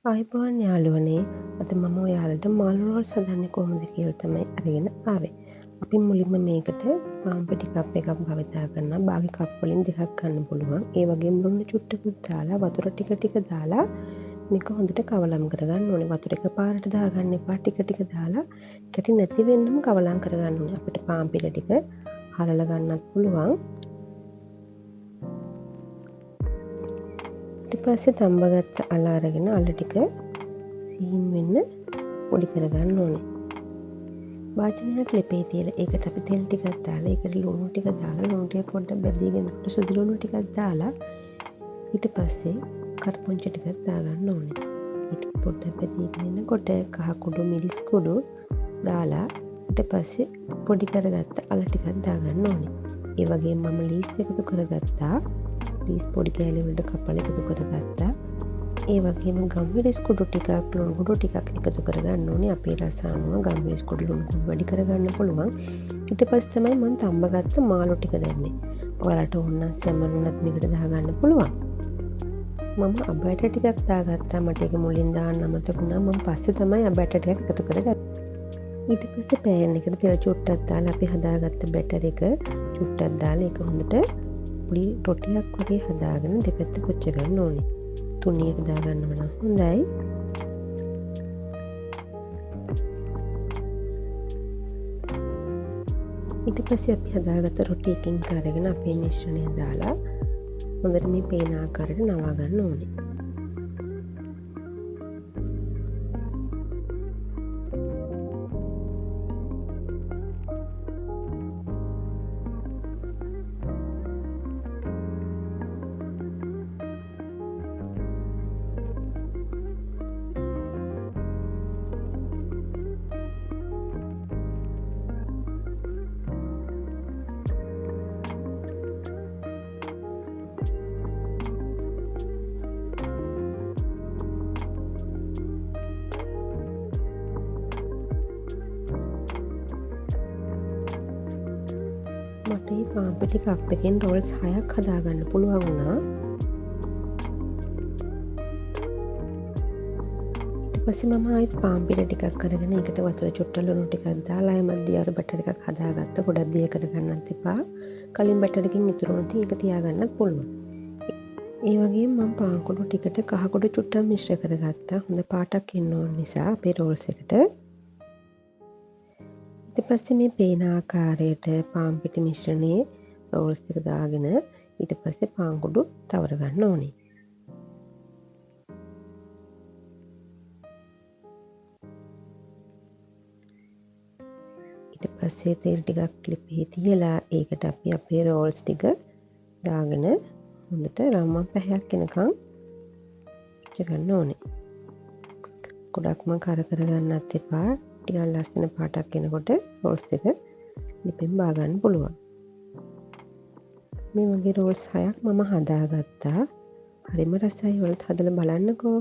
ආයුබෝවන් යාළුවනේ. අද මම ඔයාලට මාළු රෝල්ස් හදන්නේ කොහොමද කියලා තමයි අරගෙන ආවේ. අපි මුලින්ම මේකට පාන් පිටි කප් එකක් භාවිතා කරනවා. බාගේ කප් වලින් දෙකක් ගන්න පුළුවන්. ඒ වගේම ලුණු චුට්ටකුත් දාලා වතුර ටික ටික දාලා මේක හොඳට කවලම් කරගන්න ඕනේ. වතුර එකපාරට දාගන්න එපා. ටික ටික දාලා කැටි නැති වෙන්නම කවලම් කරගන්න ඕනේ. අපිට පාන් පිටි ටික හලලා ගන්නත් පුළුවන්. ඊට පස්සේ තඹගත්ත අල අරගෙන අල ටික සීන් වෙන්න පොඩි කරගන්න ඕනේ. වාචනයක් ලෙපේ තියලා ඒකට අපි තෙල් ටිකක් දාලා ඒකට ලුණු ටික දාලා ලුණු ටික පොඩ්ඩක් බැදීගෙන සුදු ලුණු ටිකක් දාලා ඊට පස්සේ කරපොංචි ටිකක් දාගන්න ඕනේ. ඊට පොඩ්ඩක් බැදීගෙන එනකොට කහ කුඩු මිරිස් කුඩු දාලා ඊට පස්සේ පොඩි කරගත්ත අල ටිකක් දාගන්න ඕනේ. ඒ වගේම මම ලීස් එකතු කරගත්තා. ලීස් පොඩි කෑලි වලට කපලා එකතු කරගත්තා. ඒ වගේම ගම්මිරිස් කුඩු ටිකක් ලුණු කුඩු ටිකක් එකතු කරගන්න ඕනේ. අපේ රස අනුව ගම්මිරිස් කුඩු ලුණු කුඩු වැඩි කරගන්න පුළුවන්. ඊට පස්සේ තමයි මම තඹගත්ත මාළු ටික දැම්මේ. ඔයාලට ඕන නම් සැමරුණත් මේකට දාගන්න පුළුවන්. මම අබැට ටිකක් දාගත්තා. මට ඒක මුලින් දාන්න අමතක වුණා. මම පස්සේ තමයි අබැට ටිකක් එකතු කරගත්තේ. ඊට පස්සේ පෑන් එකට තෙල් චුට්ටක් දාලා අපි හදාගත්ත බැටර් එක චුට්ටක් දාලා ඒක හොඳට පොඩි රොටියක් වගේ හදාගෙන දෙපැත්ත පුච්ච ගන්න ඕනේ. තුනියට දාගන්නව නම් හොඳයි. ඊට පස්සේ අපි හදාගත්ත රොටි එකකින් අරගෙන අපේ මිශ්‍රණය දාලා හොඳට මේ පේන ආකාරයට නවා ගන්න ඕනේ. මට මේ පාන් පිටි කප් එකෙන් රෝල්ස් 6ක් හදාගන්න පුළුවන් වුණා. ඊට පස්සේ මම ආයෙත් පාන් පිටි ටිකක් අරගෙන ඒකට වතුර චුට්ට ලුණු ටිකක් දාලා ආයෙ මධ්‍යම බැටර් එකක් හදාගත්තා. ගොඩක් දිය කරගන්නත් එපා. කලින් බැටර් එකකින් ඉතුරු වුණොත් ඒක තියාගන්නත් පුළුවන්. ඒ වගේම මම පාන් කුඩු ටිකට කහ කුඩු චුට්ටක් මිශ්‍ර කරගත්තා. හොඳ පාටක් එන්න ඕන නිසා අපේ රෝල්ස් එකට. ඊට පස්සේ මේ පේන ආකාරයට පාන් පිටි මිශ්‍රණයේ රෝල්ස් එක දාගෙන ඊට පස්සේ පාන් කුඩු තවර ගන්න ඕනේ. ඊට පස්සේ තෙල් ටිකක් ලිපේ තියලා ඒකට අපි අපේ රෝල්ස් ටික දාගෙන හොඳට රවුම් පැහැයක් එනකන් පුච්ච ගන්න ඕනේ. ගොඩක්ම කර ගන්නත් එපා. ටිකක් ලස්සන පාටක් එනකොට රෝල්ස් එක ලිපෙන් බා ගන්න පුළුවන්. මේ වගේ රෝල්ස් 6ක් මම හදාගත්තා. හරිම රසයි. ඔයාලත් හදලා බලන්නකෝ.